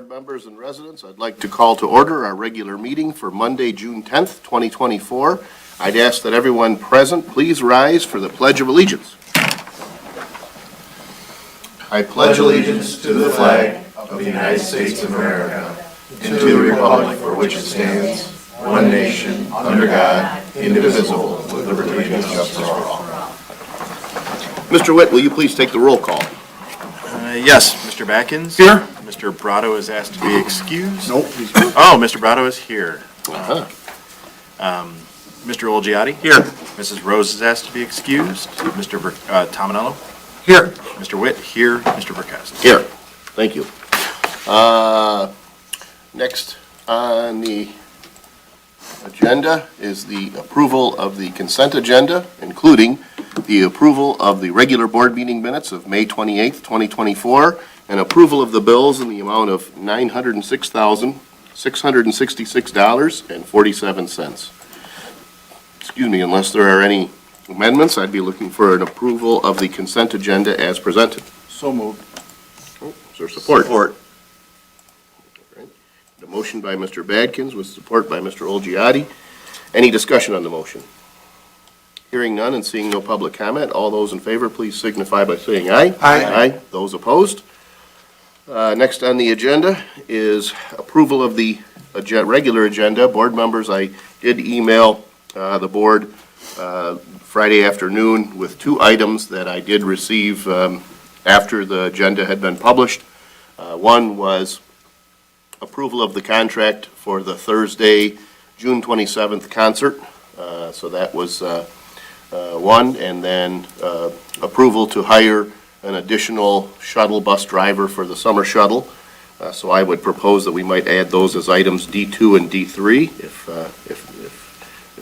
Members and residents, I'd like to call to order our regular meeting for Monday, June 10th, 2024. I'd ask that everyone present please rise for the Pledge of Allegiance. I pledge allegiance to the flag of the United States of America and to the republic for which it stands, one nation, under God, indivisible, with liberty and justice for all. Mr. Witt, will you please take the roll call? Yes, Mr. Batkins. Here. Mr. Brado is asked to be excused. Nope. Oh, Mr. Brado is here. Uh-huh. Mr. Olgiati. Here. Mrs. Rose is asked to be excused. Mr. Tominello. Here. Mr. Witt here. Mr. Verkast. Here. Thank you. Next on the agenda is the approval of the consent agenda, including the approval of the regular board meeting minutes of May 28th, 2024, and approval of the bills in the amount of $906,666.47. Excuse me, unless there are any amendments, I'd be looking for an approval of the consent agenda as presented. So moved. Is there support? Support. The motion by Mr. Badkins with support by Mr. Olgiati. Any discussion on the motion? Hearing none and seeing no public comment, all those in favor, please signify by saying aye. Aye. Aye. Those opposed? Next on the agenda is approval of the regular agenda. Board members, I did email the board Friday afternoon with two items that I did receive after the agenda had been published. One was approval of the contract for the Thursday, June 27th concert. So that was one, and then approval to hire an additional shuttle bus driver for the summer shuttle. So I would propose that we might add those as items D2 and D3, if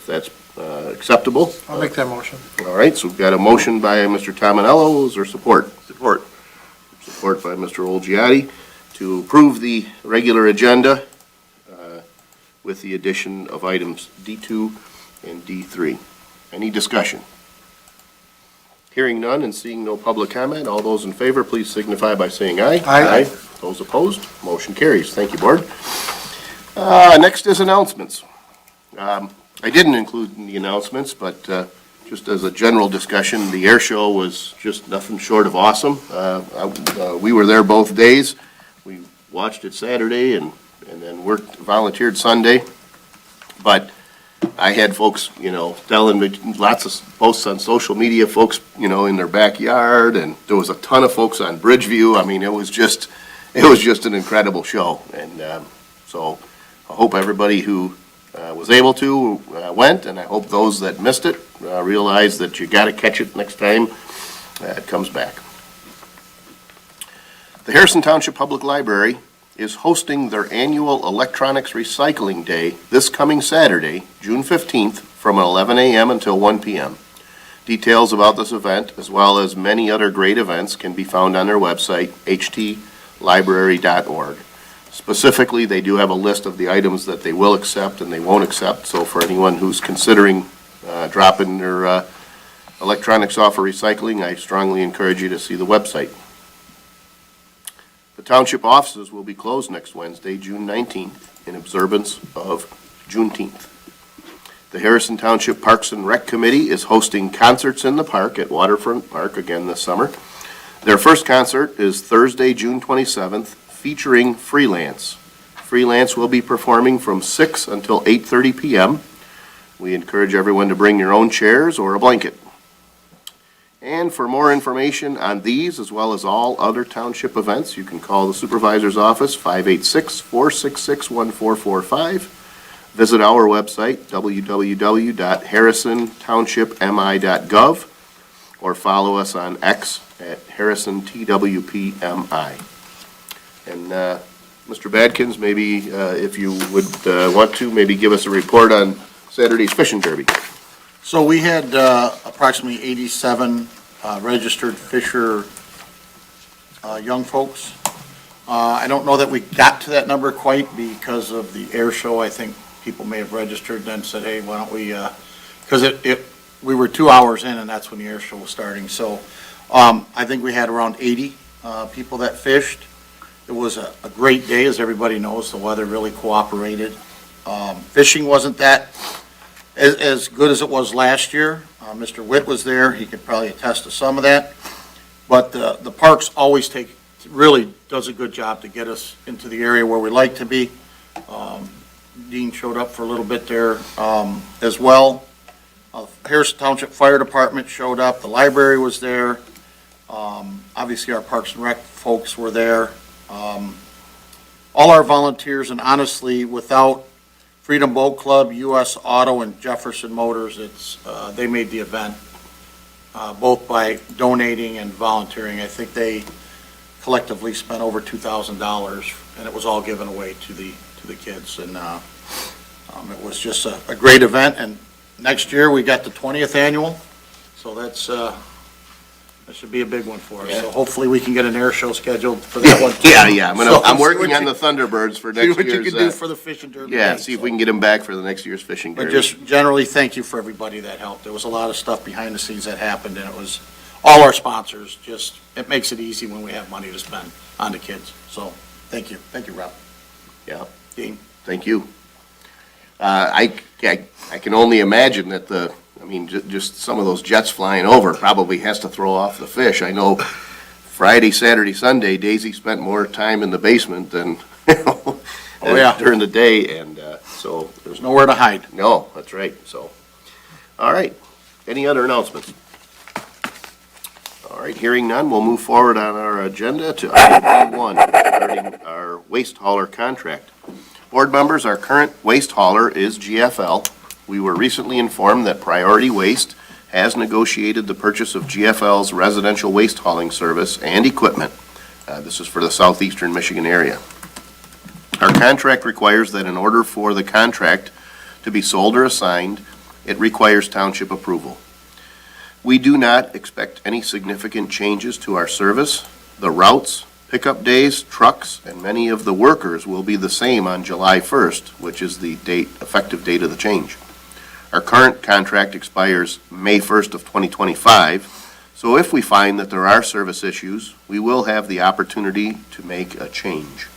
that's acceptable. I'll make that motion. All right, so we've got a motion by Mr. Tominello. Is there support? Support. Support by Mr. Olgiati to approve the regular agenda with the addition of items D2 and D3. Any discussion? Hearing none and seeing no public comment, all those in favor, please signify by saying aye. Aye. Those opposed, motion carries. Thank you, Board. Next is announcements. I didn't include in the announcements, but just as a general discussion, the air show was just nothing short of awesome. We were there both days. We watched it Saturday and then volunteered Sunday. But I had folks, telling me lots of posts on social media, folks, in their backyard, and there was a ton of folks on Bridgeview. I mean, it was just an incredible show. And so I hope everybody who was able to went, and I hope those that missed it realize that you got to catch it next time it comes back. The Harrison Township Public Library is hosting their annual Electronics Recycling Day this coming Saturday, June 15th, from 11 a.m. until 1 p.m. Details about this event, as well as many other great events, can be found on their website, htlibrary.org. Specifically, they do have a list of the items that they will accept and they won't accept, so for anyone who's considering dropping their electronics off for recycling, I strongly encourage you to see the website. The township offices will be closed next Wednesday, June 19th, in observance of Juneteenth. The Harrison Township Parks and Rec Committee is hosting concerts in the park at Waterfront Park again this summer. Their first concert is Thursday, June 27th, featuring Freelance. Freelance will be performing from 6 until 8:30 p.m. We encourage everyone to bring your own chairs or a blanket. And for more information on these, as well as all other township events, you can call the supervisor's office, 586-466-1445. Visit our website, www.harrisontownshipmi.gov, or follow us on X at HarrisonTWPMI. And Mr. Badkins, maybe if you would want to, maybe give us a report on Saturday's fishing derby. So we had approximately 87 registered fisher young folks. I don't know that we got to that number quite because of the air show. I think people may have registered and then said, hey, why don't we, because we were 2 hours in and that's when the air show was starting. So I think we had around 80 people that fished. It was a great day, as everybody knows. The weather really cooperated. Fishing wasn't that as good as it was last year. Mr. Witt was there. He could probably attest to some of that. But the parks always really does a good job to get us into the area where we like to be. Dean showed up for a little bit there as well. Harrison Township Fire Department showed up. The library was there. Obviously, our Parks and Rec folks were there. All our volunteers, and honestly, without Freedom Boat Club, U.S. Auto, and Jefferson Motors, they made the event, both by donating and volunteering. I think they collectively spent over $2,000, and it was all given away to the kids. And it was just a great event. And next year, we got the 20th annual, so that should be a big one for us. Yeah. So hopefully, we can get an air show scheduled for that one. Yeah. I'm See working what on you- the Thunderbirds for See next what you year's. can do for the fishing derby. Yeah, day, see if so. we can get them back for the next year's fishing But derby. just generally, thank you for everybody that helped. There was a lot of stuff behind the scenes that happened, and it was all our sponsors. It makes it easy when we have money to spend on the kids. So, thank you. Thank you, Rob. Yeah. Dean? Thank you. I can only imagine that just some of those jets flying over probably has to throw off the fish. I know Friday, Saturday, Sunday, Daisy spent more time in the basement than, Oh, yeah. during the day, and so There's nowhere to hide. no, that's right, so. All right, any other announcements? All right, hearing none, we'll move forward on our agenda to item B1 regarding our waste hauler contract. Board members, our current waste hauler is GFL. We were recently informed that Priority Waste has negotiated the purchase of GFL's residential waste hauling service and equipment. This is for the southeastern Michigan area. Our contract requires that in order for the contract to be sold or assigned, it requires township approval. We do not expect any significant changes to our service. The routes, pickup days, trucks, and many of the workers will be the same on July 1st, which is the effective date of the change. Our current contract expires May 1st of 2025, so if we find that there are service issues, we will have the opportunity to make a change.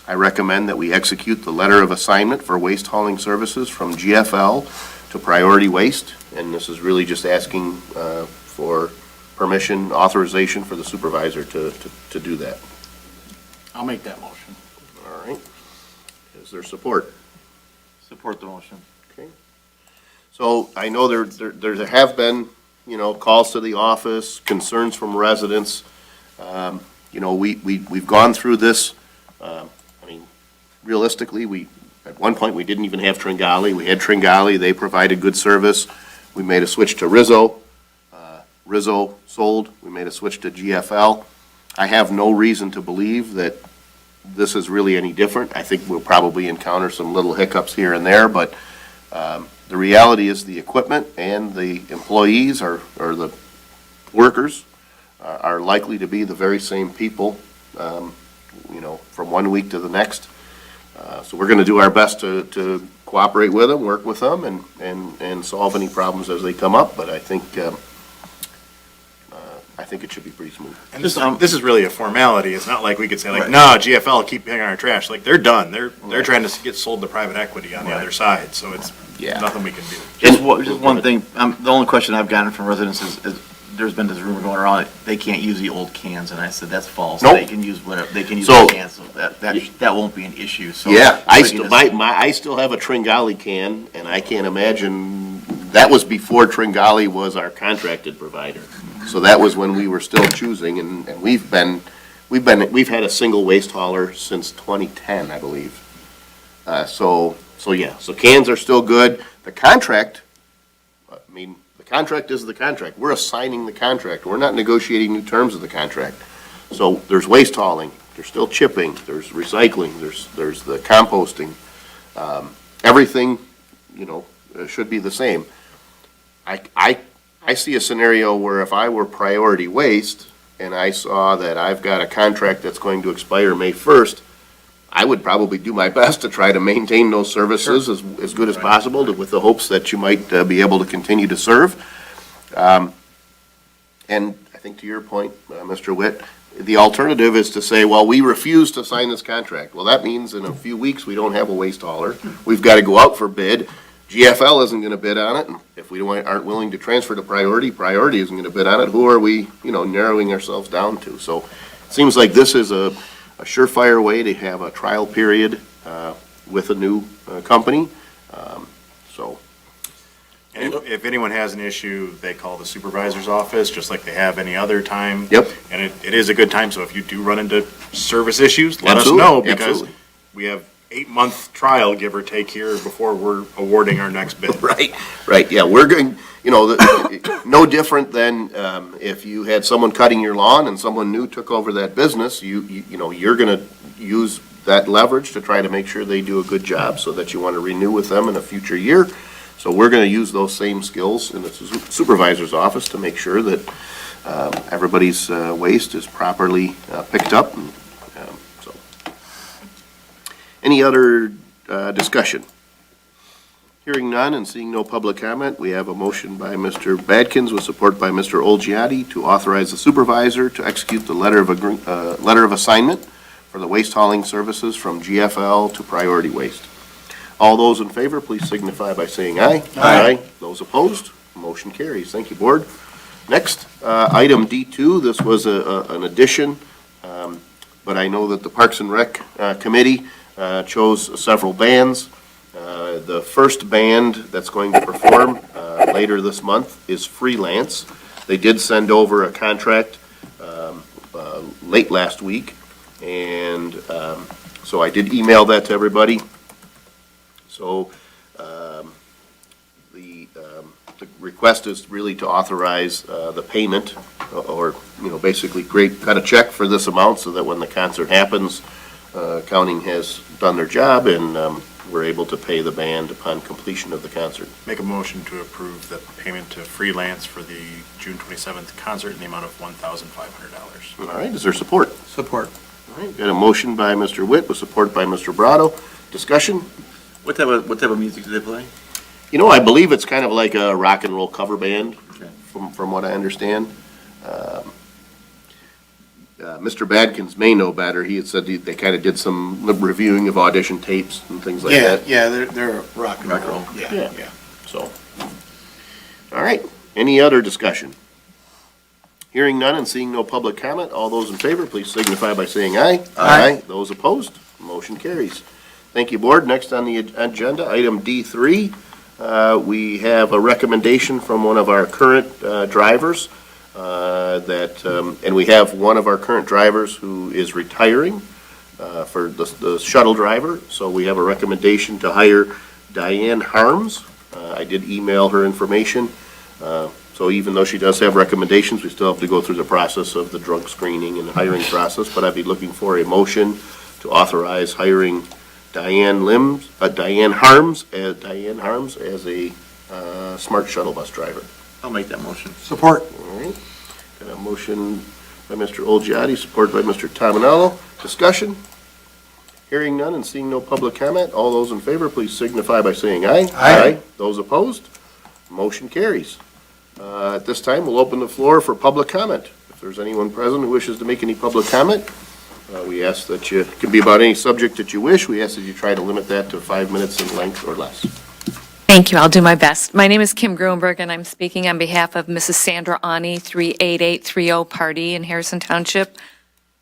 I recommend that we execute the letter of assignment for waste hauling services from GFL to Priority Waste, and this is really just asking for permission, authorization for the supervisor to do that. I'll make that motion. All right. Is there support? Support the motion. Okay. So I know there have been, calls to the office, concerns from residents. We've gone through this. Realistically, at one point, we didn't even have Tringali. We had Tringali. They provided good service. We made a switch to Rizzo. Rizzo sold. We made a switch to GFL. I have no reason to believe that this is really any different. I think we'll probably encounter some little hiccups here and there, but the reality is the equipment and the employees or the workers are likely to be the very same people, from one week to the next. So we're going to do our best to cooperate with them, work with them, and solve any problems as they come up, but I think it should be pretty smooth. And this is really a formality. It's not like we could say like, no, GFL, keep paying our trash. Like, they're done. They're trying to get sold to private equity on the other side, so it's nothing we can do. Just one thing, the only question I've gotten from residents is there's been this rumor going around, they can't use the old cans, and I said, that's false. Nope. They can use whatever, they can use So- the cans, so that won't be an issue, so. Yeah, I we can still, just- I still have a Tringali can, and I can't imagine, that was before Tringali was our contracted provider. So that was when we were still choosing, and we've had a single waste hauler since 2010, I believe. So cans are still good. The contract, the contract is the contract. We're assigning the contract. We're not negotiating new terms of the contract. So there's waste hauling, there's still chipping, there's recycling, there's the composting. Everything, should be the same. I see a scenario where if I were Priority Waste and I saw that I've got a contract that's going to expire May 1st, I would probably do my best to try to maintain those services as good as possible with the hopes that you might be able to continue to serve. And I think to your point, Mr. Witt, the alternative is to say, well, we refuse to sign this contract. Well, that means in a few weeks, we don't have a waste hauler. We've got to go out for bid. GFL isn't going to bid on it, and if we aren't willing to transfer to Priority isn't going to bid on it, who are we, narrowing ourselves down to? So it seems like this is a surefire way to have a trial period with a new company. So, And if anyone has an issue, they call the supervisor's office, just like they have any other time. Yep. And it is a good time, so if you do run into service issues, let us Absolutely, know, because absolutely. we have 8-month trial, give or take, here before we're awarding our next bid. Right, yeah, we're going, no different than if you had someone cutting your lawn and someone new took over that business, you're going to use that leverage to try to make sure they do a good job so that you want to renew with them in a future year. So we're going to use those same skills in the supervisor's office to make sure that everybody's waste is properly picked up. And, so, any other discussion? Hearing none and seeing no public comment, we have a motion by Mr. Badkins with support by Mr. Olgiati to authorize the supervisor to execute the letter of assignment for the waste hauling services from GFL to Priority Waste. All those in favor, please signify by saying aye. Aye. Those opposed, motion carries. Thank you, Board. Next, item D2, this was an addition, but I know that the Parks and Rec Committee chose several bands. The first band that's going to perform later this month is Freelance. They did send over a contract late last week, and so I did email that to everybody. So the request is really to authorize the payment, or, basically cut a check for this amount so that when the concert happens, accounting has done their job and we're able to pay the band upon completion of the concert. Make a motion to approve the payment to Freelance for the June 27th concert in the amount of $1,500. All right, is there support? Support. All right, got a motion by Mr. Witt with support by Mr. Brado. Discussion? What type of music do they play? I believe it's kind of like a rock and roll cover band, Okay. from what I understand. Mr. Badkins may know better. He had said they kind of did some reviewing of audition tapes and things like that. Yeah, they're rock and Rock and roll. roll. Yeah. So, all right, any other discussion? Hearing none and seeing no public comment, all those in favor, please signify by saying aye. Aye. Those opposed, motion carries. Thank you, Board. Next on the agenda, item D3, we have a recommendation from one of our current drivers and we have one of our current drivers who is retiring for the shuttle driver. So we have a recommendation to hire Diane Harms. I did email her information. So even though she does have recommendations, we still have to go through the process of the drug screening and the hiring process. But I'd be looking for a motion to authorize hiring Diane Harms as a smart shuttle bus driver. I'll make that motion. Support. All right. Got a motion by Mr. Olgiati, supported by Mr. Tominello. Discussion? Hearing none and seeing no public comment, all those in favor, please signify by saying aye. Aye. Those opposed? Motion carries. At this time, we'll open the floor for public comment. If there's anyone present who wishes to make any public comment, we ask that you, it can be about any subject that you wish, we ask that you try to limit that to 5 minutes in length or less. Thank you. I'll do my best. My name is Kim Gruenberg, and I'm speaking on behalf of Mrs. Sandra Ani, 38830 Pardee in Harrison Township.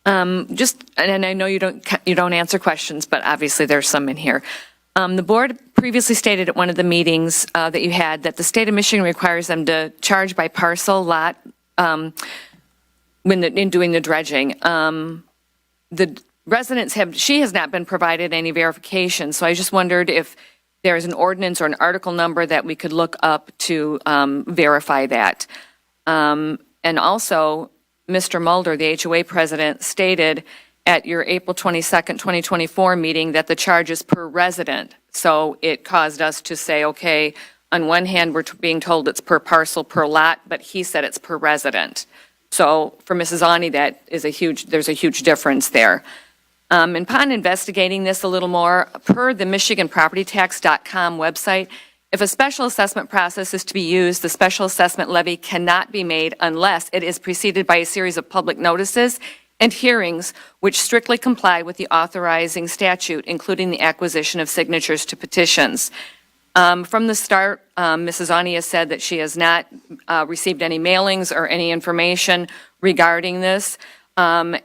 And I know you don't answer questions, but obviously there's some in here. The board previously stated at one of the meetings that you had that the state of Michigan requires them to charge by parcel lot in doing the dredging. The residents she has not been provided any verification, so I just wondered if there is an ordinance or an article number that we could look up to verify that. And also, Mr. Mulder, the HOA president, stated at your April 22nd, 2024 meeting that the charge is per resident. So it caused us to say, okay, on one hand, we're being told it's per parcel, per lot, but he said it's per resident. So for Mrs. Ani, there's a huge difference there. And upon investigating this a little more, per the MichiganPropertyTax.com website, if a special assessment process is to be used, the special assessment levy cannot be made unless it is preceded by a series of public notices and hearings which strictly comply with the authorizing statute, including the acquisition of signatures to petitions. From the start, Mrs. Ani has said that she has not received any mailings or any information regarding this. My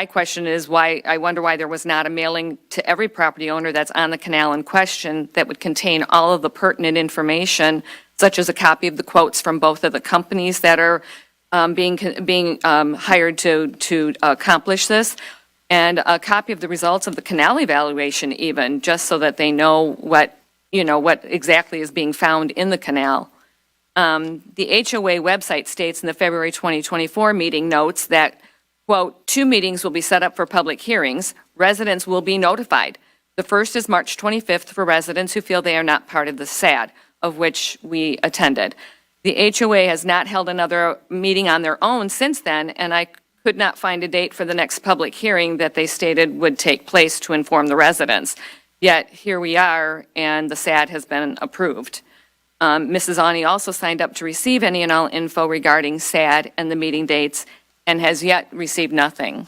question is why, I wonder why there was not a mailing to every property owner that's on the canal in question that would contain all of the pertinent information, such as a copy of the quotes from both of the companies that are being hired to accomplish this, and a copy of the results of the canal evaluation even, just so that they know what exactly is being found in the canal. The HOA website states in the February 2024 meeting notes that, quote, 2 meetings will be set up for public hearings. Residents will be notified. The first is March 25th for residents who feel they are not part of the SAD, of which we attended. The HOA has not held another meeting on their own since then, and I could not find a date for the next public hearing that they stated would take place to inform the residents. Yet, here we are, and the SAD has been approved. Mrs. Ani also signed up to receive any and all info regarding SAD and the meeting dates, and has yet received nothing.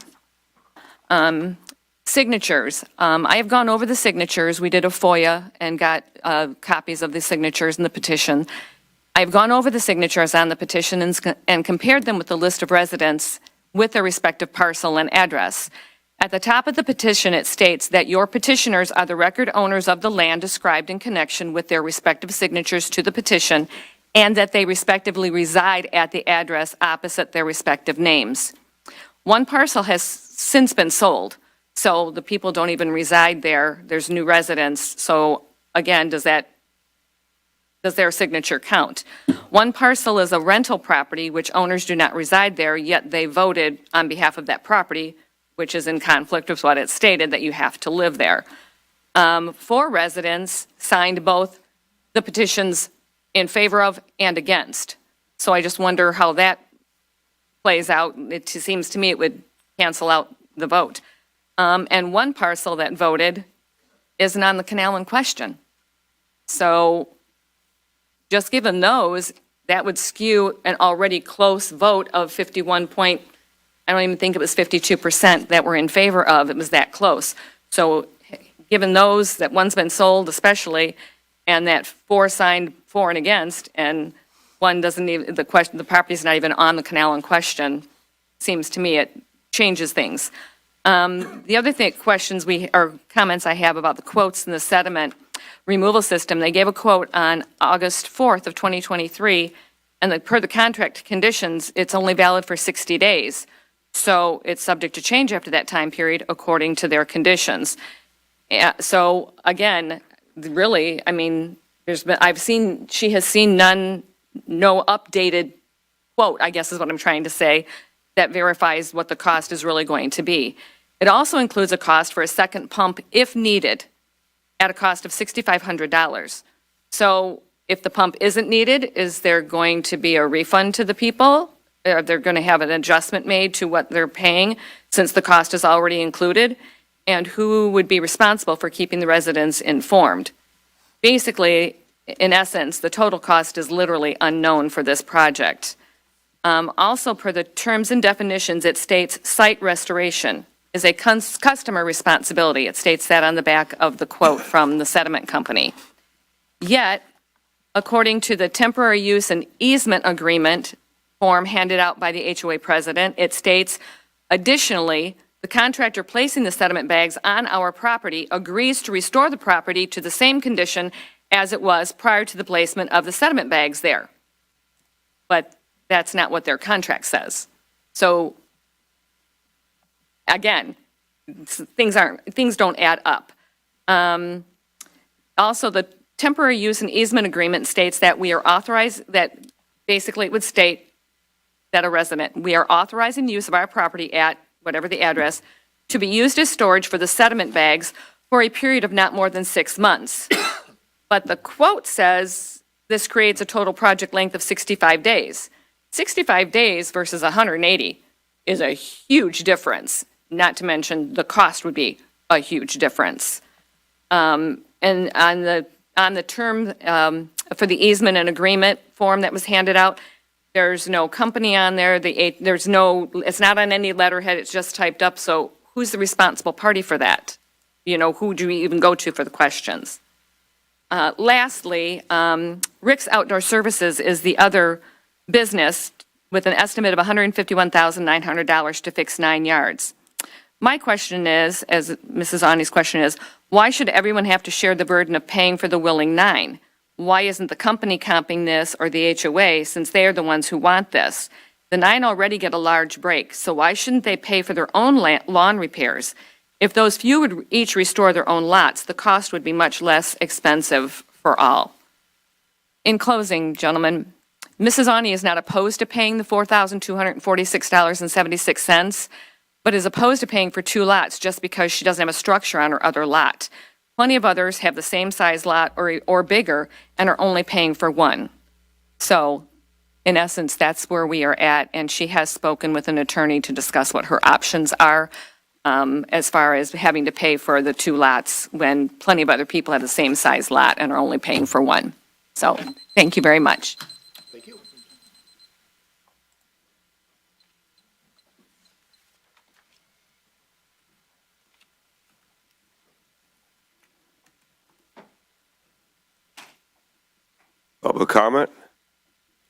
Signatures. I have gone over the signatures. We did a FOIA and got copies of the signatures in the petition. I've gone over the signatures on the petition and compared them with the list of residents with their respective parcel and address. At the top of the petition, it states that your petitioners are the record owners of the land described in connection with their respective signatures to the petition, and that they respectively reside at the address opposite their respective names. One parcel has since been sold, so the people don't even reside there. There's new residents, so again, does their signature count? One parcel is a rental property, which owners do not reside there, yet they voted on behalf of that property, which is in conflict with what it stated, that you have to live there. 4 residents signed both the petitions in favor of and against. So I just wonder how that plays out. It seems to me it would cancel out the vote. And one parcel that voted isn't on the canal in question. So just given those, that would skew an already close vote of 51 point, I don't even think it was 52% that were in favor of. It was that close. So given those, that one's been sold especially, and that 4 signed for and against, and one doesn't even, the property's not even on the canal in question, seems to me it changes things. The other questions or comments I have about the quotes in the sediment removal system, they gave a quote on August 4th of 2023, and per the contract conditions, it's only valid for 60 days. So it's subject to change after that time period according to their conditions. So again, really, I mean, she has seen no updated quote, I guess is what I'm trying to say, that verifies what the cost is really going to be. It also includes a cost for a second pump if needed at a cost of $6,500. So if the pump isn't needed, is there going to be a refund to the people? Are they going to have an adjustment made to what they're paying since the cost is already included? And who would be responsible for keeping the residents informed? Basically, in essence, the total cost is literally unknown for this project. Also, per the terms and definitions, it states site restoration is a customer responsibility. It states that on the back of the quote from the sediment company. Yet, according to the temporary use and easement agreement form handed out by the HOA president, it states, additionally, the contractor placing the sediment bags on our property agrees to restore the property to the same condition as it was prior to the placement of the sediment bags there. But that's not what their contract says. So, again, things don't add up. Also, the temporary use and easement agreement states that we are authorized, that basically it would state that a resident, we are authorizing the use of our property at whatever the address to be used as storage for the sediment bags for a period of not more than 6 months. But the quote says this creates a total project length of 65 days. 65 days versus 180 is a huge difference, not to mention the cost would be a huge difference. And on the term for the easement and agreement form that was handed out, There's no company on there, there's no, it's not on any letterhead, it's just typed up, so who's the responsible party for that? You know, who do we even go to for the questions? Lastly, Rick's Outdoor Services is the other business with an estimate of $151,900 to fix 9 yards. My question is, as Mrs. Ani's question is, why should everyone have to share the burden of paying for the willing 9? Why isn't the company comping this or the HOA, since they are the ones who want this? The 9 already get a large break, so why shouldn't they pay for their own lawn repairs? If those few would each restore their own lots, the cost would be much less expensive for all. In closing, gentlemen, Mrs. Ani is not opposed to paying the $4,246.76, but is opposed to paying for 2 lots just because she doesn't have a structure on her other lot. Plenty of others have the same size lot or bigger and are only paying for 1. So, in essence, that's where we are at, and she has spoken with an attorney to discuss what her options are as far as having to pay for the 2 lots when plenty of other people have the same size lot and are only paying for 1. So, thank you very much. Thank you. Public comment?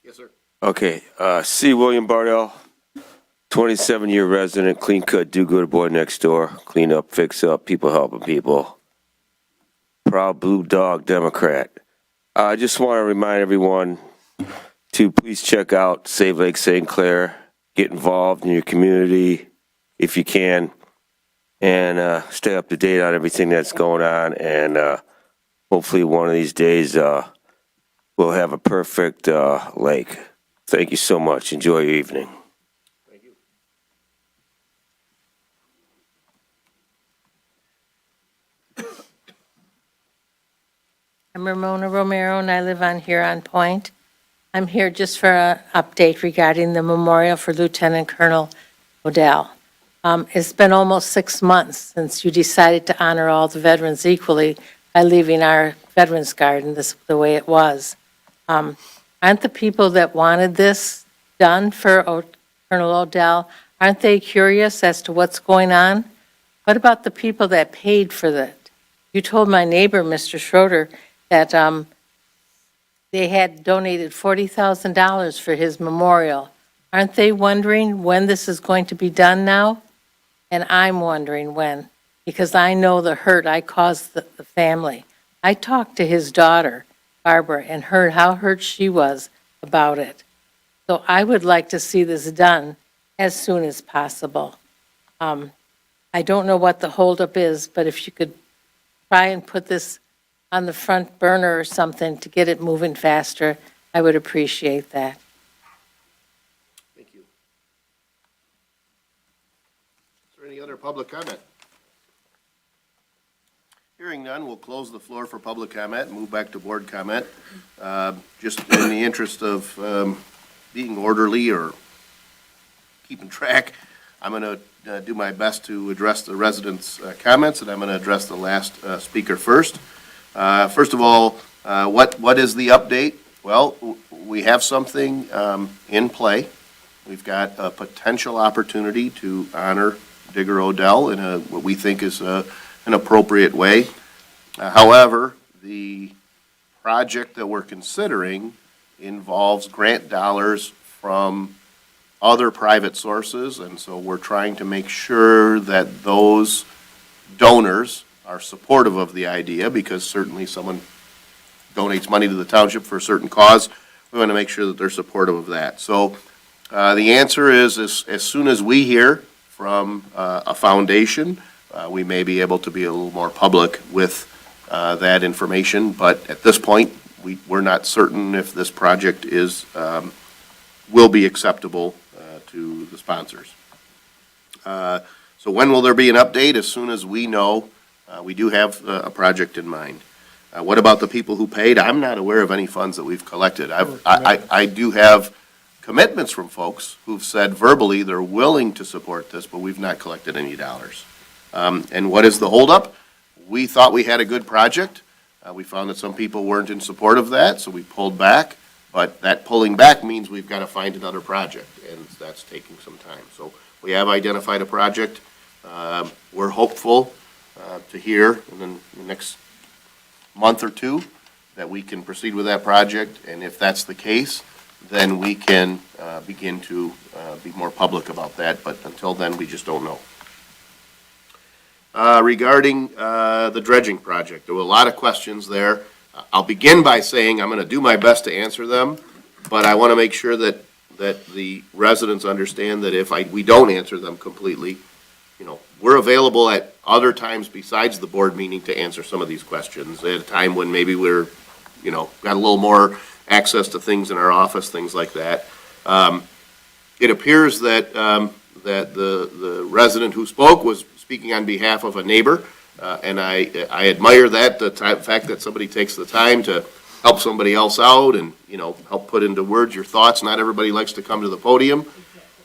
Yes, sir. Okay, C. William Bardell, 27-year resident, clean cut, do-good boy next door, clean up, fix up, people helping people. Proud Blue Dog Democrat. I just want to remind everyone to please check out Save Lake St. Clair, get involved in your community if you can, and stay up to date on everything that's going on, and hopefully one of these days we'll have a perfect lake. Thank you so much. Enjoy your evening. Thank you. I'm Ramona Romero, and I live on Huron Point. I'm here just for an update regarding the memorial for Lieutenant Colonel Odell. It's been almost 6 months since you decided to honor all the veterans equally by leaving our Veterans Garden the way it was. Aren't the people that wanted this done for Colonel Odell, aren't they curious as to what's going on? What about the people that paid for that? You told my neighbor, Mr. Schroeder, that they had donated $40,000 for his memorial. Aren't they wondering when this is going to be done now? And I'm wondering when, because I know the hurt I caused the family. I talked to his daughter, Barbara, and heard how hurt she was about it. So I would like to see this done as soon as possible. I don't know what the holdup is, but if you could try and put this on the front burner or something to get it moving faster, I would appreciate that. Thank you. Is there any other public comment? Hearing none, we'll close the floor for public comment and move back to board comment. Just in the interest of being orderly or keeping track, I'm going to do my best to address the residents' comments, and I'm going to address the last speaker first. First of all, what is the update? Well, we have something in play. We've got a potential opportunity to honor Digger Odell in what we think is an appropriate way. However, the project that we're considering involves grant dollars from other private sources, and so we're trying to make sure that those donors are supportive of the idea, because certainly someone donates money to the township for a certain cause, we want to make sure that they're supportive of that. So the answer is, as soon as we hear from a foundation, we may be able to be a little more public with that information, but at this point, we're not certain if this project will be acceptable to the sponsors. So when will there be an update? As soon as we know. We do have a project in mind. What about the people who paid? I'm not aware of any funds that we've collected. I do have commitments from folks who've said verbally they're willing to support this, but we've not collected any dollars. And what is the holdup? We thought we had a good project. We found that some people weren't in support of that, so we pulled back. But that pulling back means we've got to find another project, and that's taking some time. So we have identified a project. We're hopeful to hear in the next month or two that we can proceed with that project, and if that's the case, then we can begin to be more public about that, but until then, we just don't know. Regarding the dredging project, there were a lot of questions there. I'll begin by saying I'm going to do my best to answer them, but I want to make sure that the residents understand that if we don't answer them completely, we're available at other times besides the board meeting to answer some of these questions, at a time when maybe we're, got a little more access to things in our office, things like that. It appears that the resident who spoke was speaking on behalf of a neighbor. And I admire that, the fact that somebody takes the time to help somebody else out and, help put into words your thoughts. Not everybody likes to come to the podium,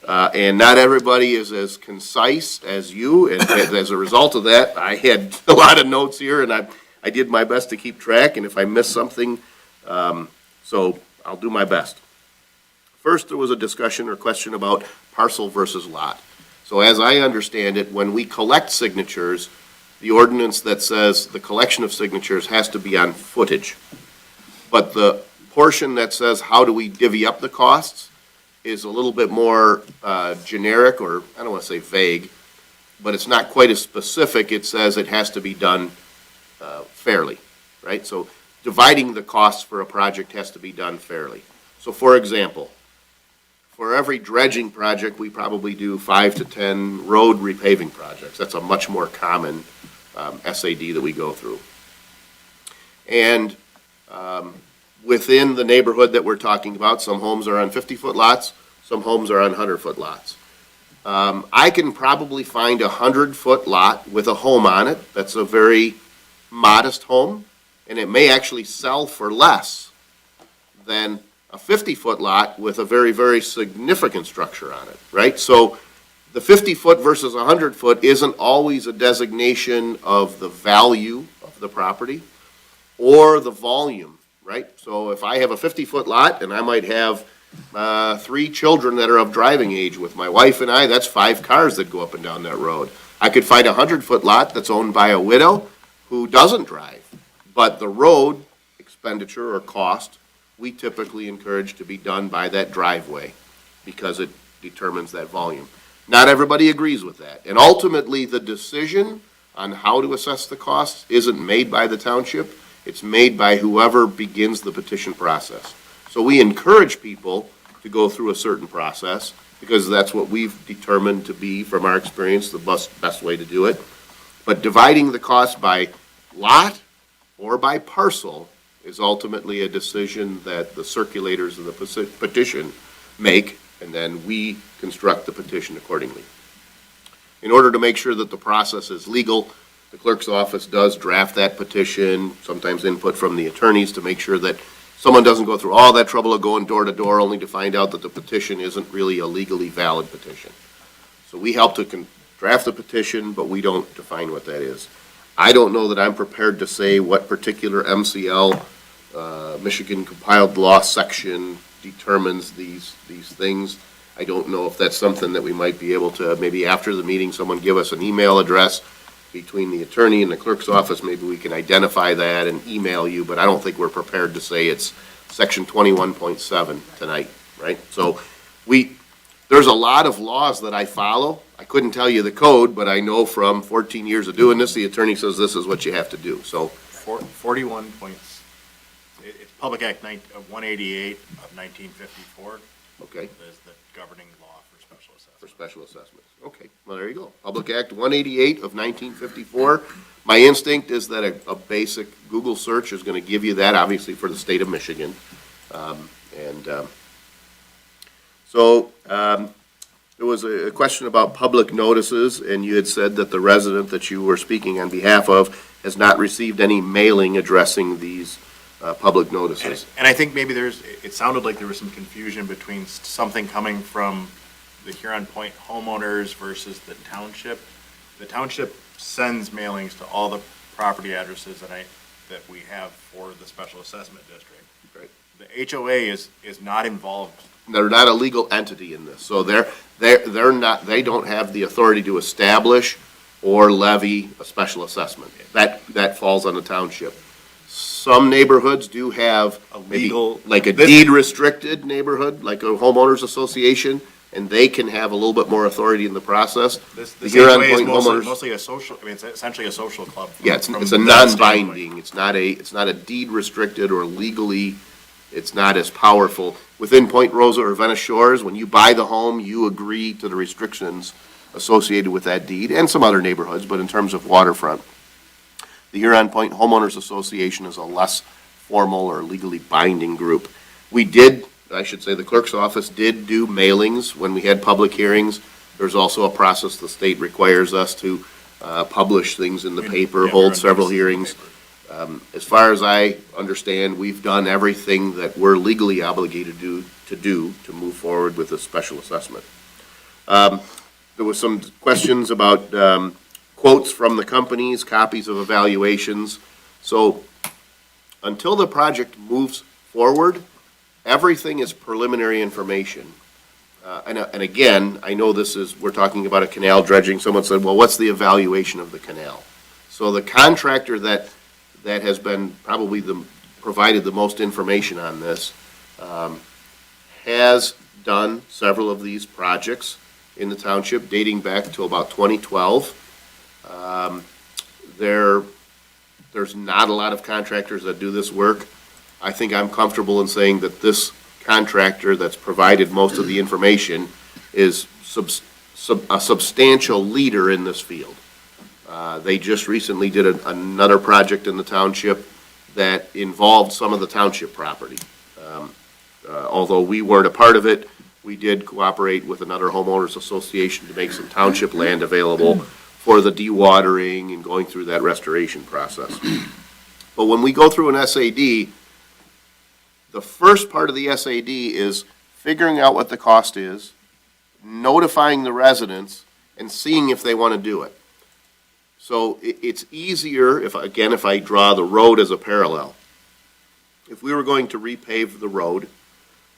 and not everybody is as concise as you. And as a result of that, I had a lot of notes here, and I did my best to keep track, and if I missed something, so I'll do my best. First, there was a discussion or question about parcel versus lot. So as I understand it, when we collect signatures, the ordinance that says the collection of signatures has to be on footage. But the portion that says how do we divvy up the costs is a little bit more generic, or I don't want to say vague, but it's not quite as specific. It says it has to be done fairly, right? So dividing the costs for a project has to be done fairly. So for example, for every dredging project, we probably do 5 to 10 road repaving projects. That's a much more common SAD that we go through. And within the neighborhood that we're talking about, some homes are on 50-foot lots, some homes are on 100-foot lots. I can probably find a 100-foot lot with a home on it that's a very modest home, and it may actually sell for less than a 50-foot lot with a very, very significant structure on it, right? So the 50-foot versus 100-foot isn't always a designation of the value of the property or the volume, right? So if I have a 50-foot lot and I might have 3 children that are of driving age with my wife and I, that's 5 cars that go up and down that road. I could find a 100-foot lot that's owned by a widow who doesn't drive, but the road expenditure or cost, we typically encourage to be done by that driveway because it determines that volume. Not everybody agrees with that. And ultimately, the decision on how to assess the costs isn't made by the township. It's made by whoever begins the petition process. So we encourage people to go through a certain process because that's what we've determined to be, from our experience, the best way to do it. But dividing the cost by lot or by parcel is ultimately a decision that the circulators of the petition make, and then we construct the petition accordingly. In order to make sure that the process is legal, the clerk's office does draft that petition, sometimes input from the attorneys to make sure that someone doesn't go through all that trouble of going door to door only to find out that the petition isn't really a legally valid petition. So we help to draft the petition, but we don't define what that is. I don't know that I'm prepared to say what particular MCL, Michigan compiled law section determines these things. I don't know if that's something that we might be able to, maybe after the meeting, someone give us an email address between the attorney and the clerk's office. Maybe we can identify that and email you, but I don't think we're prepared to say it's section 21.7 tonight, right? So there's a lot of laws that I follow. I couldn't tell you the code, but I know from 14 years of doing this, the attorney says this is what you have to do, so. 41 points, it's Public Act 188 of 1954. Okay. Is the governing law for special assessments. For special assessments. Okay, well, there you go. Public Act 188 of 1954. My instinct is that a basic Google search is going to give you that, obviously, for the state of Michigan. So there was a question about public notices, and you had said that the resident that you were speaking on behalf of has not received any mailing addressing these public notices. And I think maybe it sounded like there was some confusion between something coming from the Huron Point homeowners versus the township. The township sends mailings to all the property addresses, and that we have for the special assessment district. Right. The HOA is not involved. They're not a legal entity in this, so they're not, they don't have the authority to establish or levy a special assessment. That falls on the township. Some neighborhoods do have A maybe legal- like a this- deed restricted neighborhood, like a homeowners association, and they can have a little bit more authority in the process. This The Huron HOA is Point homeowners- mostly a social, I mean, it's essentially a social club. Yeah, it's from a that non-binding, it's not a deed restricted or legally, it's not as powerful. Within Point Rosa or Venice Shores, when you buy the home, you agree to the restrictions associated with that deed, and some other neighborhoods, but in terms of waterfront. The Huron Point Homeowners Association is a less formal or legally binding group. We did, I should say, the clerk's office did do mailings when we had public hearings. There's also a process the state requires us to publish things in the paper, Yeah, hold we're several in the hearings. paper. As far as I understand, we've done everything that we're legally obligated to move forward with a special assessment. There was some questions about quotes from the companies, copies of evaluations. So until the project moves forward, everything is preliminary information. And again, I know we're talking about a canal dredging. Someone said, well, what's the evaluation of the canal? So the contractor that has been probably provided the most information on this has done several of these projects in the township dating back to about 2012. There's not a lot of contractors that do this work. I think I'm comfortable in saying that this contractor that's provided most of the information is a substantial leader in this field. They just recently did another project in the township that involved some of the township property. Although we weren't a part of it, we did cooperate with another homeowners association to make some township land available for the dewatering and going through that restoration process. But when we go through an SAD, the first part of the SAD is figuring out what the cost is, notifying the residents, and seeing if they want to do it. So it's easier, if I draw the road as a parallel. If we were going to repave the road,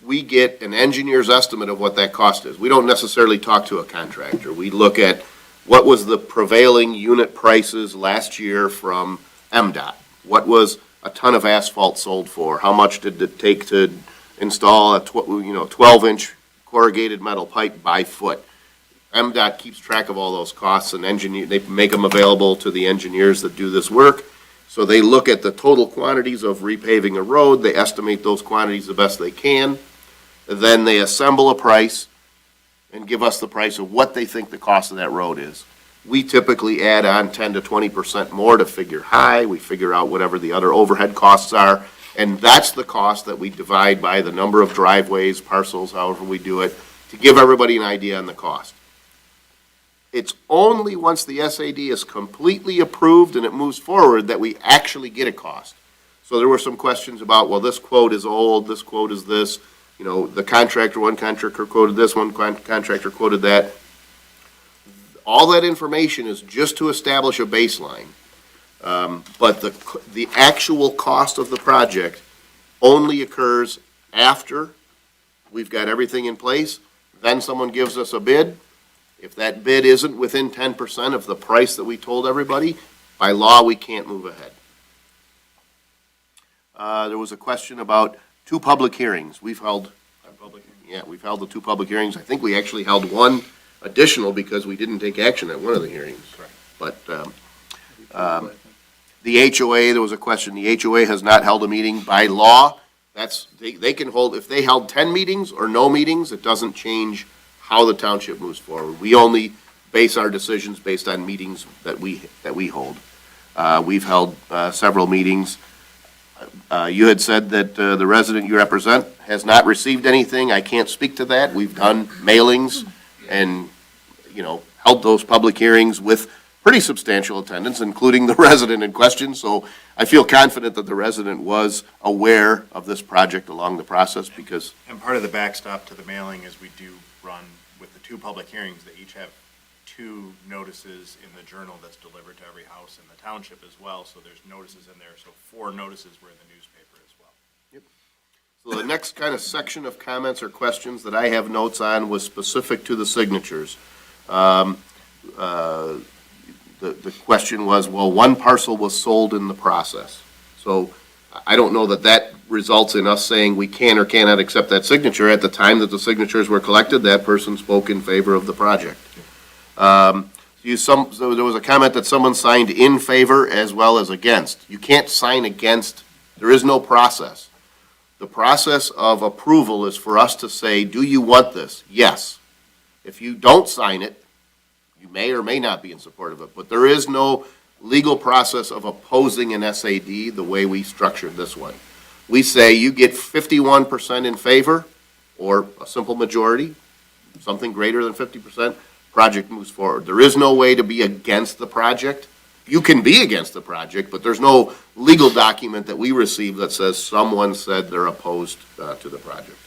we get an engineer's estimate of what that cost is. We don't necessarily talk to a contractor. We look at what was the prevailing unit prices last year from MDOT? What was a ton of asphalt sold for? How much did it take to install a 12-inch corrugated metal pipe by foot? MDOT keeps track of all those costs, and they make them available to the engineers that do this work. So they look at the total quantities of repaving a road, they estimate those quantities the best they can, then they assemble a price and give us the price of what they think the cost of that road is. We typically add on 10 to 20% more to figure high, we figure out whatever the other overhead costs are, and that's the cost that we divide by the number of driveways, parcels, however we do it, to give everybody an idea on the cost. It's only once the SAD is completely approved and it moves forward that we actually get a cost. So there were some questions about, well, this quote is old, this quote is this, the one contractor quoted this, one contractor quoted that. All that information is just to establish a baseline. But the actual cost of the project only occurs after we've got everything in place, then someone gives us a bid. If that bid isn't within 10% of the price that we told everybody, by law, we can't move ahead. There was a question about 2 public hearings. We've held the 2 public hearings. I think we actually held one additional because we didn't take action at one of the hearings. But the HOA, there was a question. The HOA has not held a meeting by law. They can hold, if they held 10 meetings or no meetings, it doesn't change how the township moves forward. We only base our decisions based on meetings that we hold. We've held several meetings. You had said that the resident you represent has not received anything. I can't speak to that. We've done mailings and, held those public hearings with pretty substantial attendance, including the resident in question. So I feel confident that the resident was aware of this project along the process because. And part of the backstop to the mailing is we do run with the 2 public hearings, they each have 2 notices in the journal that's delivered to every house in the township as well, so there's notices in there, so 4 notices were in the newspaper as well. So the next kind of section of comments or questions that I have notes on was specific to the signatures. The question was, well, one parcel was sold in the process. So I don't know that that results in us saying we can or cannot accept that signature. At the time that the signatures were collected, that person spoke in favor of the project. So there was a comment that someone signed in favor as well as against. You can't sign against, there is no process. The process of approval is for us to say, do you want this? Yes. If you don't sign it, you may or may not be in support of it, but there is no legal process of opposing an SAD the way we structured this one. We say you get 51% in favor, or a simple majority, something greater than 50%, project moves forward. There is no way to be against the project. You can be against the project, but there's no legal document that we receive that says someone said they're opposed to the project.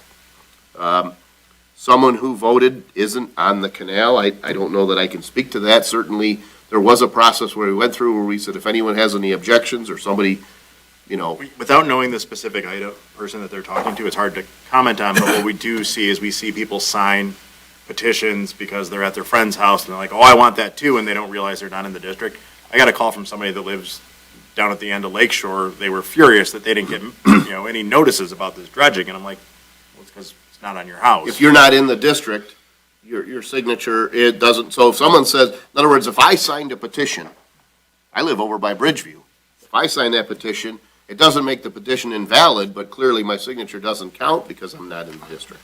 Someone who voted isn't on the canal. I don't know that I can speak to that. Certainly, there was a process where we went through where we said if anyone has any objections or somebody, Without knowing the specific person that they're talking to, it's hard to comment on, but what we do see is we see people sign petitions because they're at their friend's house and they're like, oh, I want that too, and they don't realize they're not in the district. I got a call from somebody that lives down at the end of Lake Shore. They were furious that they didn't get, any notices about this dredging, and I'm like, well, it's because it's not on your house. if you're not in the district, your signature, it doesn't, so if someone says, in other words, if I signed a petition, I live over by Bridgeview. If I sign that petition, it doesn't make the petition invalid, but clearly my signature doesn't count because I'm not in the district.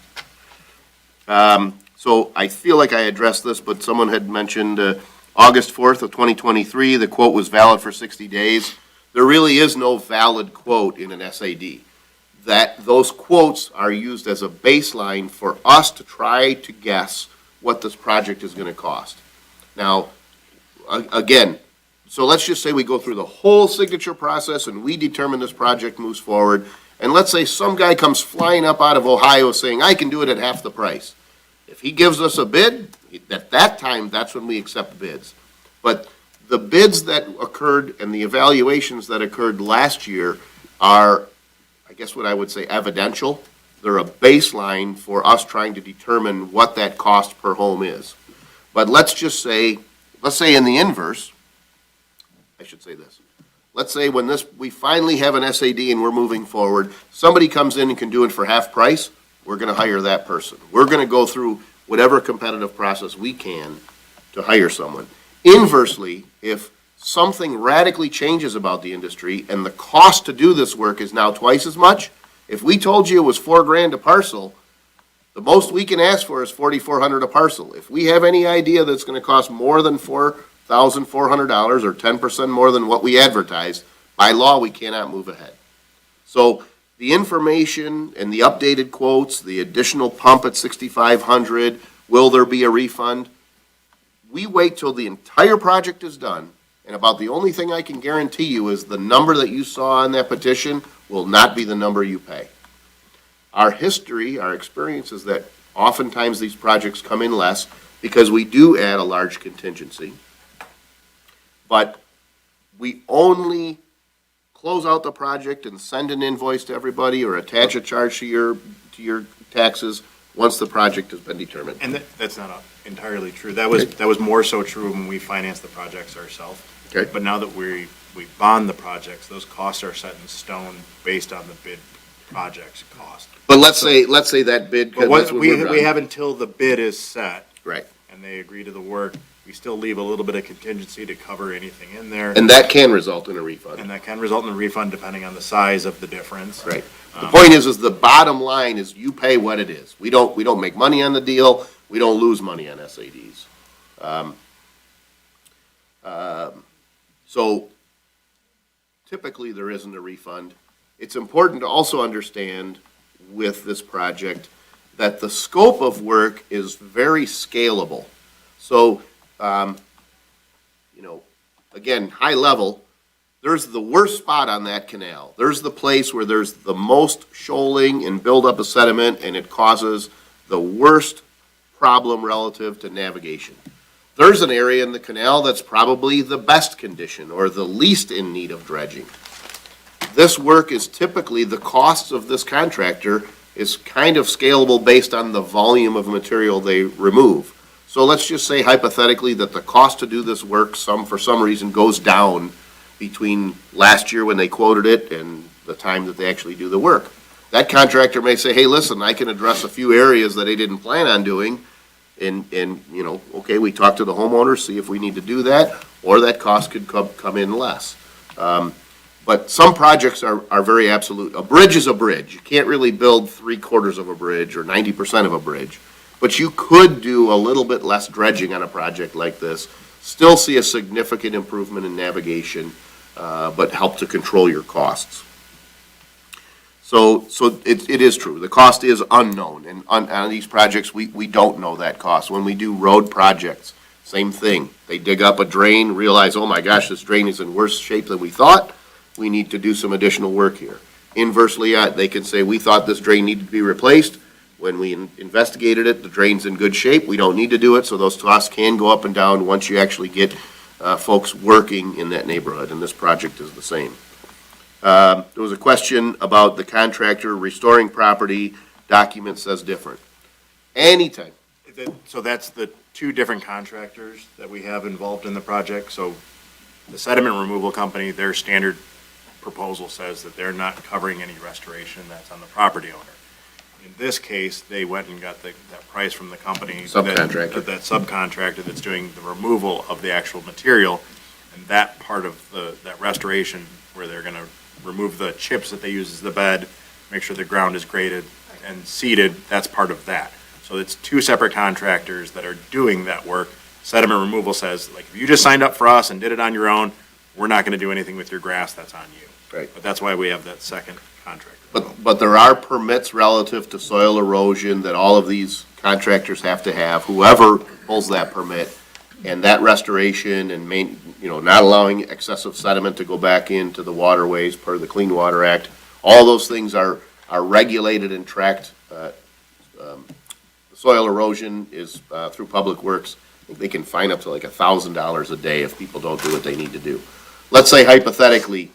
So I feel like I addressed this, but someone had mentioned August 4th of 2023, the quote was valid for 60 days. There really is no valid quote in an SAD. That those quotes are used as a baseline for us to try to guess what this project is going to cost. Now, again, so let's just say we go through the whole signature process and we determine this project moves forward. And let's say some guy comes flying up out of Ohio saying, I can do it at half the price. If he gives us a bid, at that time, that's when we accept bids. But the bids that occurred and the evaluations that occurred last year are, I guess what I would say, evidential. They're a baseline for us trying to determine what that cost per home is. But let's say in the inverse, I should say this. Let's say when we finally have an SAD and we're moving forward, somebody comes in and can do it for half price, we're going to hire that person. We're going to go through whatever competitive process we can to hire someone. Inversely, if something radically changes about the industry and the cost to do this work is now twice as much, if we told you it was $4,000 a parcel, the most we can ask for is $4,400 a parcel. If we have any idea that it's going to cost more than $4,400 or 10% more than what we advertised, by law, we cannot move ahead. So the information and the updated quotes, the additional pump at $6,500, will there be a refund? We wait till the entire project is done, and about the only thing I can guarantee you is the number that you saw on that petition will not be the number you pay. Our history, our experience is that oftentimes these projects come in less because we do add a large contingency. But we only close out the project and send an invoice to everybody or attach a charge to your taxes once the project has been determined. And that's not entirely true. That was more so true when we financed the projects ourselves. Okay. But now that we bond the projects, those costs are set in stone based on the bid project's cost. But let's say that bid. But what we have until the bid is set. Right. And they agree to the work, we still leave a little bit of contingency to cover anything in there. And that can result in a refund. And that can result in a refund depending on the size of the difference. Right. The point is the bottom line is you pay what it is. We don't make money on the deal. We don't lose money on SADs. So typically there isn't a refund. It's important to also understand with this project that the scope of work is very scalable. So, again, high level, there's the worst spot on that canal. There's the place where there's the most shoaling and buildup of sediment, and it causes the worst problem relative to navigation. there's an area in the canal that's probably the best condition or the least in need of dredging. This work is typically, the costs of this contractor is kind of scalable based on the volume of material they remove. So let's just say hypothetically that the cost to do this work, for some reason, goes down between last year when they quoted it and the time that they actually do the work. That contractor may say, hey, listen, I can address a few areas that they didn't plan on doing, and, okay, we talk to the homeowner, see if we need to do that, or that cost could come in less. But some projects are very absolute. A bridge is a bridge. You can't really build 3/4 of a bridge or 90% of a bridge. But you could do a little bit less dredging on a project like this, still see a significant improvement in navigation, but help to control your costs. So it is true. The cost is unknown, and on these projects, we don't know that cost. When we do road projects, same thing. They dig up a drain, realize, oh my gosh, this drain is in worse shape than we thought. We need to do some additional work here. Inversely, they can say, we thought this drain needed to be replaced. When we investigated it, the drain's in good shape. We don't need to do it, so those costs can go up and down once you actually get folks working in that neighborhood, and this project is the same. There was a question about the contractor restoring property. Document says different. Anytime. So that's the two different contractors that we have involved in the project. So the sediment removal company, their standard proposal says that they're not covering any restoration that's on the property owner. In this case, they went and got that price from the company. Subcontractor. That subcontractor that's doing the removal of the actual material. And that part of that restoration, where they're gonna remove the chips that they use as the bed, make sure the ground is graded and seeded, that's part of that. So it's two separate contractors that are doing that work. Sediment removal says, like, if you just signed up for us and did it on your own, we're not gonna do anything with your grass, that's on you. Right. But that's why we have that second contractor. But there are permits relative to soil erosion that all of these contractors have to have, whoever pulls that permit. And that restoration and not allowing excessive sediment to go back into the waterways per the Clean Water Act, all those things are regulated and tracked. Soil erosion is through Public Works. They can fine up to like $1,000 a day if people don't do what they need to do. Let's say hypothetically,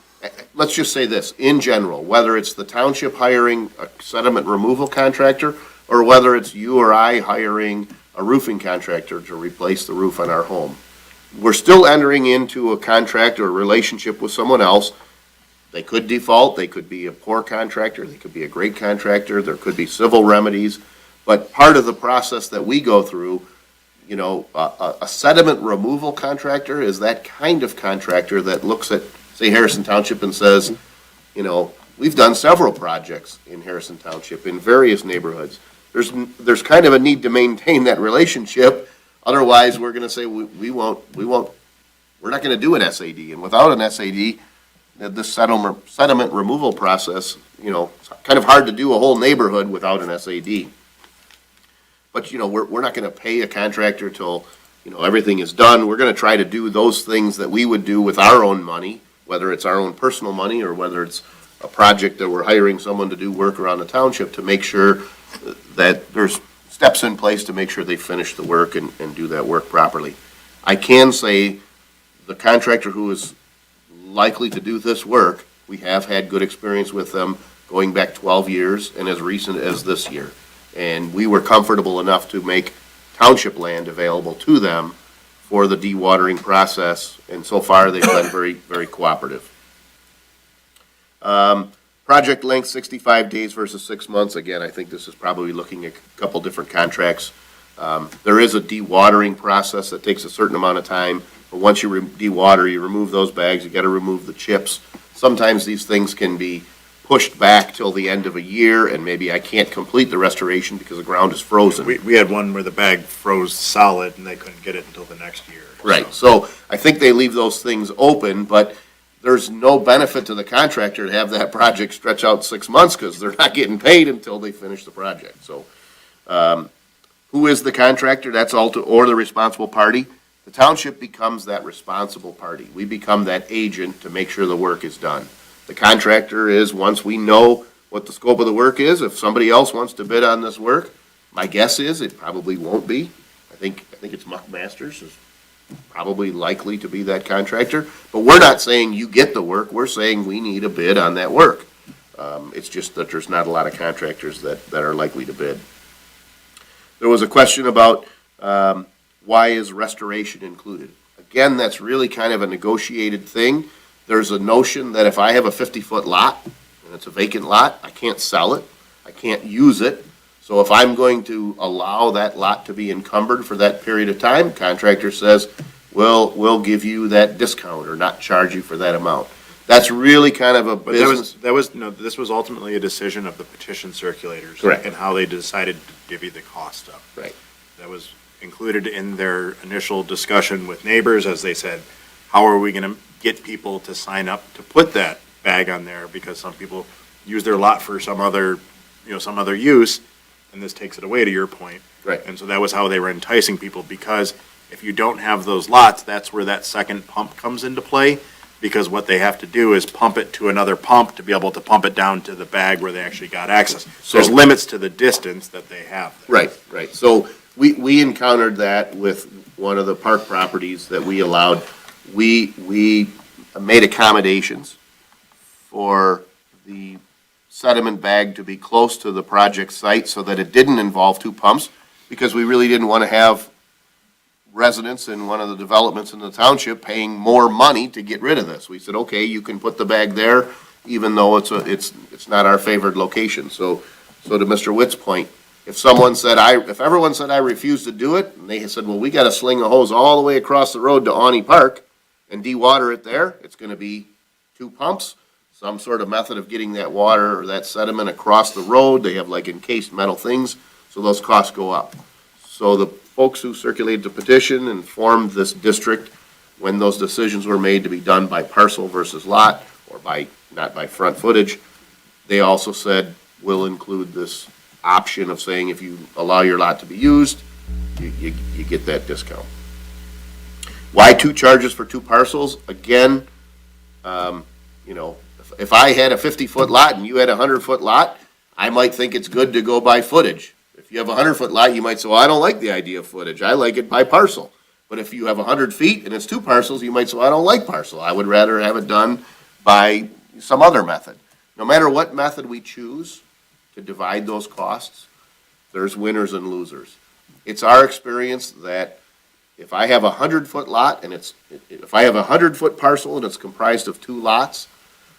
let's just say this, in general, whether it's the township hiring a sediment removal contractor or whether it's you or I hiring a roofing contractor to replace the roof on our home, we're still entering into a contract or a relationship with someone else. They could default, they could be a poor contractor, they could be a great contractor, there could be civil remedies, but part of the process that we go through, a sediment removal contractor is that kind of contractor that looks at, say, Harrison Township and says, we've done several projects in Harrison Township in various neighborhoods. There's kind of a need to maintain that relationship. Otherwise, we're going to say we're not going to do an SAD. And without an SAD, this sediment removal process, it's kind of hard to do a whole neighborhood without an SAD. But, we're not going to pay a contractor till, everything is done. We're going to try to do those things that we would do with our own money, whether it's our own personal money or whether it's a project that we're hiring someone to do work around the township to make sure that there's steps in place to make sure they finish the work and do that work properly. I can say the contractor who is likely to do this work, we have had good experience with them going back 12 years and as recent as this year. And we were comfortable enough to make township land available to them for the dewatering process, and so far they've been very, very cooperative. Project length, 65 days versus 6 months. Again, I think this is probably looking at a couple different contracts. There is a dewatering process that takes a certain amount of time, but once you dewater, you remove those bags, you gotta remove the chips. Sometimes these things can be pushed back till the end of a year, and maybe I can't complete the restoration because the ground is frozen. We had one where the bag froze solid and they couldn't get it until the next year. Right, so I think they leave those things open, but there's no benefit to the contractor to have that project stretch out 6 months because they're not getting paid until they finish the project. So, who is the contractor? That's or the responsible party. The township becomes that responsible party. We become that agent to make sure the work is done. The contractor is, once we know what the scope of the work is, if somebody else wants to bid on this work, my guess is it probably won't be. I think it's Muck Masters is probably likely to be that contractor. But we're not saying you get the work, we're saying we need a bid on that work. It's just that there's not a lot of contractors that are likely to bid. There was a question about why is restoration included? Again, that's really kind of a negotiated thing. There's a notion that if I have a 50-foot lot, and it's a vacant lot, I can't sell it, I can't use it. So if I'm going to allow that lot to be encumbered for that period of time, contractor says, we'll give you that discount or not charge you for that amount. That's really kind of a But business. this was ultimately a decision of the petition circulators. Correct. And how they decided to divvy the cost up. Right. That was included in their initial discussion with neighbors, as they said, how are we gonna get people to sign up to put that bag on there? Because some people use their lot for some other use, and this takes it away, to your point. Right. And so that was how they were enticing people, because if you don't have those lots, that's where that second pump comes into play, because what they have to do is pump it to another pump to be able to pump it down to the bag where they actually got access. So there's limits to the distance that they have there. Right. So we encountered that with one of the park properties that we allowed. We made accommodations for the sediment bag to be close to the project site so that it didn't involve two pumps, because we really didn't want to have residents in one of the developments in the township paying more money to get rid of this. We said, okay, you can put the bag there, even though it's not our favored location. So to Mr. Witt's point, if everyone said I refuse to do it, and they said, well, we got to sling a hose all the way across the road to Awney Park and dewater it there, it's going to be two pumps, some sort of method of getting that water or that sediment across the road. They have like encased metal things, so those costs go up. So the folks who circulated the petition and formed this district, when those decisions were made to be done by parcel versus lot, or not by front footage, they also said, we'll include this option of saying if you allow your lot to be used, you get that discount. Why two charges for two parcels? Again, if I had a 50-foot lot and you had a 100-foot lot, I might think it's good to go by footage. If you have a 100-foot lot, you might say, well, I don't like the idea of footage. I like it by parcel. But if you have 100 feet and it's two parcels, you might say, well, I don't like parcel. I would rather have it done by some other method. No matter what method we choose to divide those costs, there's winners and losers. It's our experience that if I have a 100-foot lot and if I have a 100-foot parcel and it's comprised of two lots,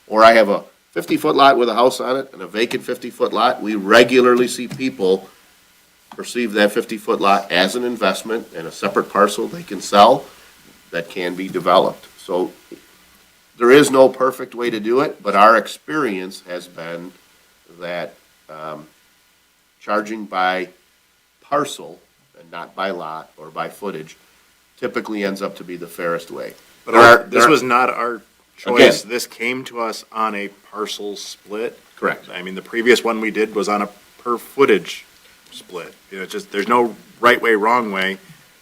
or I have a 50-foot lot with a house on it and a vacant 50-foot lot, we regularly see people perceive that 50-foot lot as an investment and a separate parcel they can sell that can be developed. So there is no perfect way to do it, but our experience has been that charging by parcel and not by lot or by footage typically ends up to be the fairest way. But this was not our choice. This came to us on a parcel split. Correct. I mean, the previous one we did was on a per footage split. There's no right way, wrong way.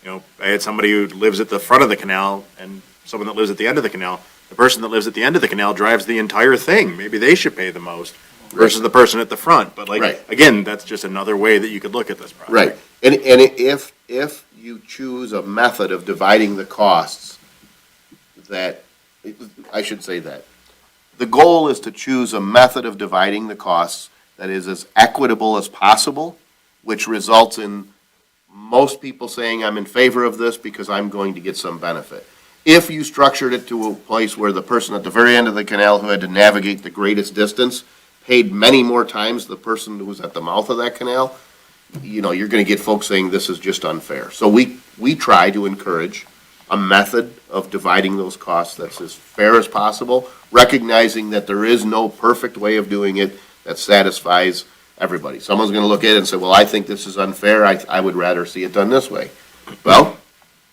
I had somebody who lives at the front of the canal and someone that lives at the end of the canal. The person that lives at the end of the canal drives the entire thing. Maybe they should pay the most versus the person at the front. But Right. again, that's just another way that you could look at this project. Right. And if you choose a method of dividing the costs, I should say that. The goal is to choose a method of dividing the costs that is as equitable as possible, which results in most people saying, I'm in favor of this because I'm going to get some benefit. If you structured it to a place where the person at the very end of the canal who had to navigate the greatest distance paid many more times the person who was at the mouth of that canal, you're going to get folks saying this is just unfair. So we try to encourage a method of dividing those costs that's as fair as possible, recognizing that there is no perfect way of doing it that satisfies everybody. Someone's going to look at it and say, well, I think this is unfair. I would rather see it done this way. Well,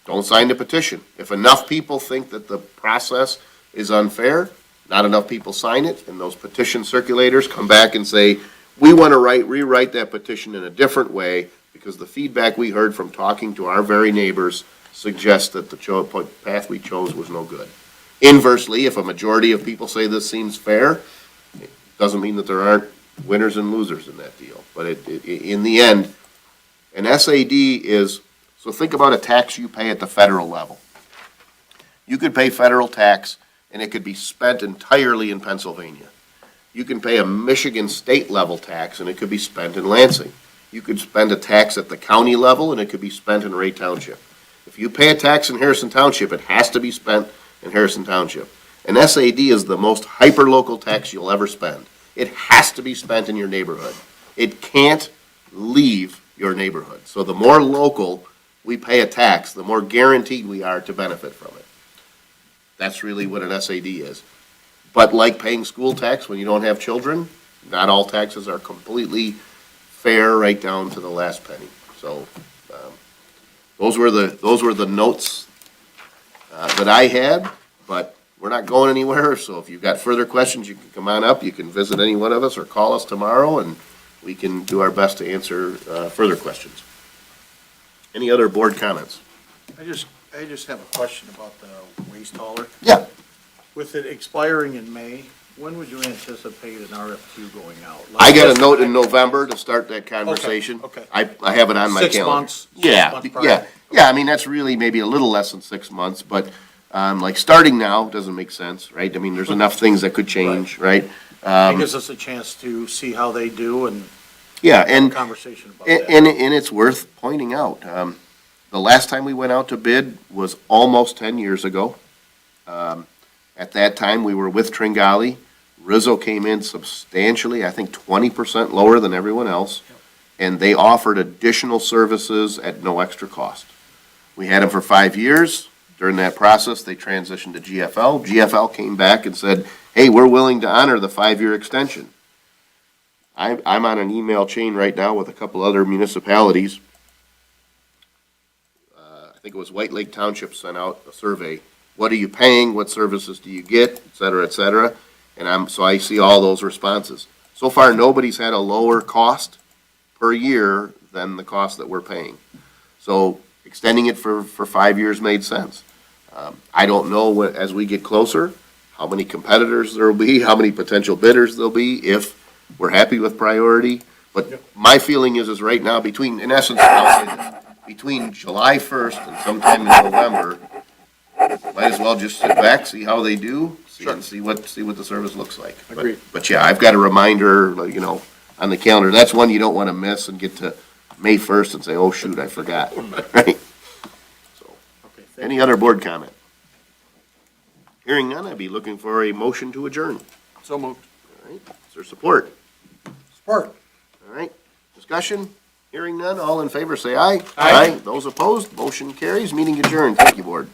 don't sign the petition. If enough people think that the process is unfair, not enough people sign it, and those petition circulators come back and say, we want to rewrite that petition in a different way because the feedback we heard from talking to our very neighbors suggests that the path we chose was no good. Inversely, if a majority of people say this seems fair, it doesn't mean that there aren't winners and losers in that deal. But in the end, an SAD is So think about a tax you pay at the federal level. You could pay federal tax, and it could be spent entirely in Pennsylvania. You can pay a Michigan state level tax, and it could be spent in Lansing. You could spend a tax at the county level, and it could be spent in Ray Township. If you pay a tax in Harrison Township, it has to be spent in Harrison Township. An SAD is the most hyper-local tax you'll ever spend. It has to be spent in your neighborhood. It can't leave your neighborhood. So the more local we pay a tax, the more guaranteed we are to benefit from it. That's really what an SAD is. But like paying school tax when you don't have children, not all taxes are completely fair right down to the last penny. So those were the notes that I had, but we're not going anywhere. So if you've got further questions, you can come on up. You can visit any one of us or call us tomorrow, and we can do our best to answer further questions. Any other board comments? I just have a question about the waste hauler. Yeah. With it expiring in May, when would you anticipate an RFQ going out? I got a note in November to start that conversation. Okay. I have it on my calendar. 6 months? Yeah, 6 months prior? yeah, yeah, I mean, that's really maybe a little less than 6 months, but, like, starting now doesn't make sense, right? I mean, there's enough things that could change, right? It gives us a chance to see how they do and Yeah, have a and, conversation about and, that. and it's worth pointing out, the last time we went out to bid was almost 10 years ago. At that time, we were with Tringali. Rizzo came in substantially, I think 20% lower than everyone else, and they offered additional services at no extra cost. We had them for 5 years. During that process, they transitioned to GFL. GFL came back and said, hey, we're willing to honor the 5-year extension. I'm on an email chain right now with a couple other municipalities. I think it was White Lake Township sent out a survey. What are you paying? What services do you get? Et cetera, et cetera. And so I see all those responses. So far, nobody's had a lower cost per year than the cost that we're paying. So extending it for 5 years made sense. I don't know as we get closer, how many competitors there will be, how many potential bidders there'll be, if we're happy with priority. But my feeling is right now, in essence, I'll say this, between July 1st and sometime in November, might as well just sit back, see how they do, see what the service looks like. Agreed. But yeah, I've got a reminder, on the calendar. That's one you don't want to miss and get to May 1st and say, oh, shoot, I forgot, right? So, Okay, thank any you. other board comment? Hearing none, I'd be looking for a motion to adjourn. So moved. All right, is there support? Support. All right, discussion? Hearing none, all in favor, say aye. Aye. Those opposed, motion carries, meeting adjourned. Thank you, board.